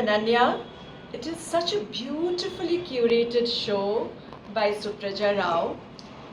Ananya. It is such a beautifully curated show by Supraja Rao.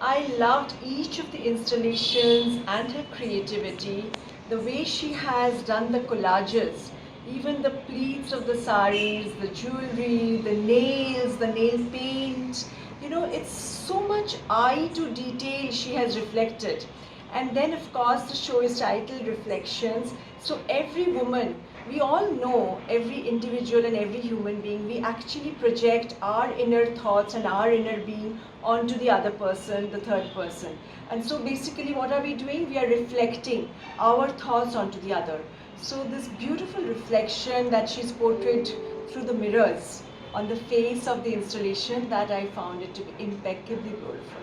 I loved each of the installations and her creativity, the way she has done the collages, even the pleats of the saris, the jewelry, the nails, the nail paint. It's so much eye to detail she has reflected. And then, of course, the show is titled Reflections. So, every woman, we all know, every individual and every human being, we actually project our inner thoughts and our inner being onto the other person, the third person. And so, basically, what are we doing? We are reflecting our thoughts onto the other. So, this beautiful reflection that she's portrayed through the mirrors on the face of the installation, that I found it to be impeccably beautiful.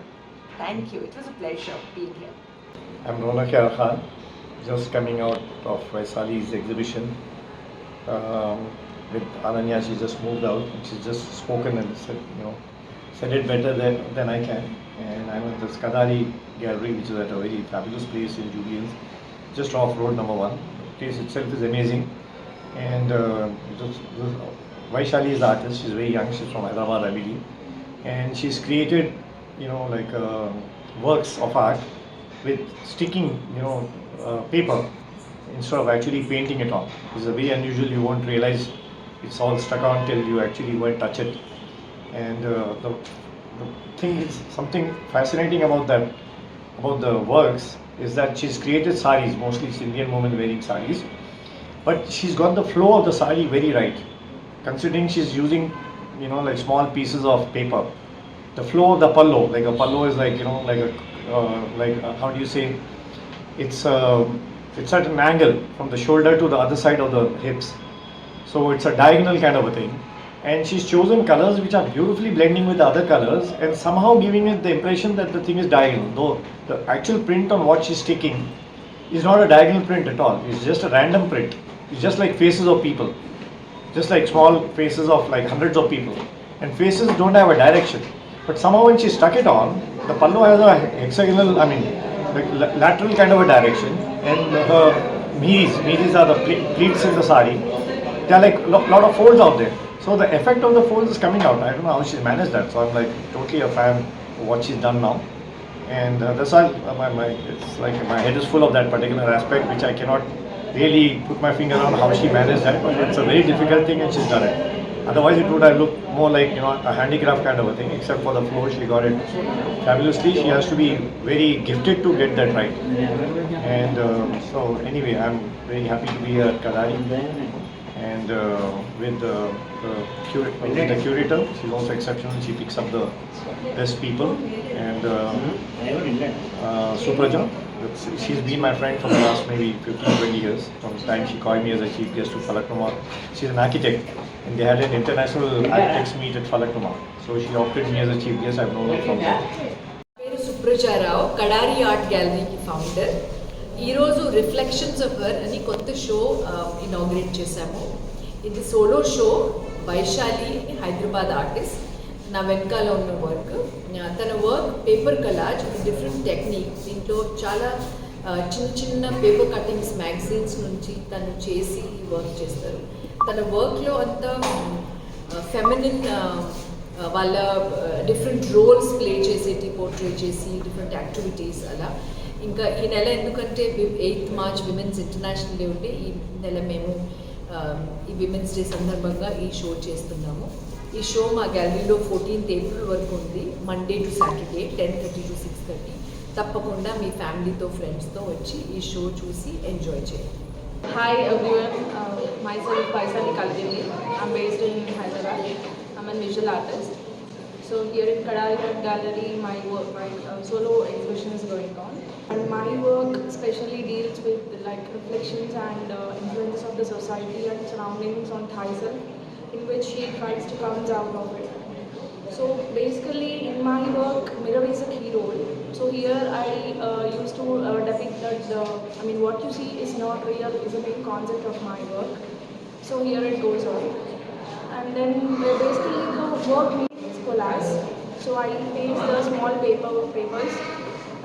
Thank you. It was a pleasure being here. I'm Ronak Yar Khan, just coming out of Vaisali's exhibition. With Ananya, she just moved out. She's just spoken and said it better than I can. And I'm at this Kadari gallery, which is at a very fabulous place in Jubilees, just off road number 1. The place itself is amazing. And Vaishali is the artist. She's very young. She's from Hyderabad, I believe. And she's created, works of art with sticking, paper instead of actually painting it on. It's a very unusual. You won't realize it's all stuck on till you actually go and touch it. And the thing is, something fascinating about the works is that she's created saris. Mostly it's Indian women wearing saris, but she's got the flow of the sari very right. Considering she's using, like small pieces of paper. The flow of the pallo, like a pallo is how do you say? It's at an angle from the shoulder to the other side of the hips. So it's a diagonal kind of a thing. And she's chosen colors which are beautifully blending with the other colors and somehow giving it the impression that the thing is diagonal. Though the actual print on what she's sticking is not a diagonal print at all. It's just a random print. It's just like faces of people. Just like small faces of like hundreds of people. And faces don't have a direction. But somehow when she stuck it on, the pallu has a hexagonal, lateral kind of a direction. And her miris are the pleats in the sari. There are like a lot of folds out there. So the effect of the folds is coming out. I don't know how she's managed that. So I'm like totally a fan of what she's done now. And that's why it's like my head is full of that particular aspect, which I cannot really put my finger on how she managed that. But it's a very difficult thing and she's done it. Otherwise it would have looked more like a handicraft kind of a thing, except for the flow she got it fabulously. She has to be very gifted to get that right. And so anyway, I'm very happy to be here at Kadari. And with the curator, she's also exceptional. She picks up the best people. And Supraja, she's been my friend for the last maybe 15-20 years. From the time she called me as a chief guest to Falaknuma. She's an architect, and they had an international architects meet at Falaknuma. So she opted me as a chief guest. I've known her from there. Supraja Rao, Kadari Art Gallery ki founder. ఈరోజు reflections of her అని కొత్త show inaugurate చేశాము. ఇది solo show. Vaishali Hyderabad artist, నా వెనకాల ఉన్న work, తన work paper కలాజ్ different technique. దీంట్లో చాలా చిన్న చిన్న పేపర్ కటింగ్స్ మ్యాగజైన్స్ నుంచి తను చేసి వర్క్ చేస్తారు. తన వర్క్లో అంతా ఫెమినిన్ వాళ్ళ డిఫరెంట్ రోల్స్ ప్లే చేసేటి పోర్ట్రే చేసి డిఫరెంట్ యాక్టివిటీస్ అలా. ఇంకా ఈ నెల ఎందుకంటే 8th March women's international day ఉంటే ఈ నెల మేము ఈ విమెన్స్ డే సందర్భంగా ఈ షో చేస్తున్నాము. ఈ షో మా గ్యాలరీలో 14th April వరకు ఉంది. Monday to Saturday 10:30 to 6:30. తప్పకుండా మీ ఫ్యామిలీతో ఫ్రెండ్స్తో వచ్చి ఈ షో చూసి ఎంజాయ్ చేయండి. Hi everyone, myself Vaishali Kadari. I'm based in Hyderabad. I'm a visual artist. So here in Kadari Art Gallery, my solo exhibition is going on. And my work especially deals with like reflections and influences of the society and surroundings on Thaisel, in which she tries to come out of it. So basically in my work, mirror is a key role. So here I used to depict that what you see is not real is a main concept of my work. So here it goes on. And then basically the work means collage. So I paste the small papers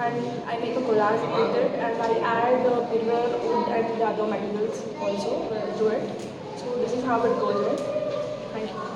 and I make a collage with it, and I add mirror, wood and the other materials also to it. So this is how it goes on. Bye.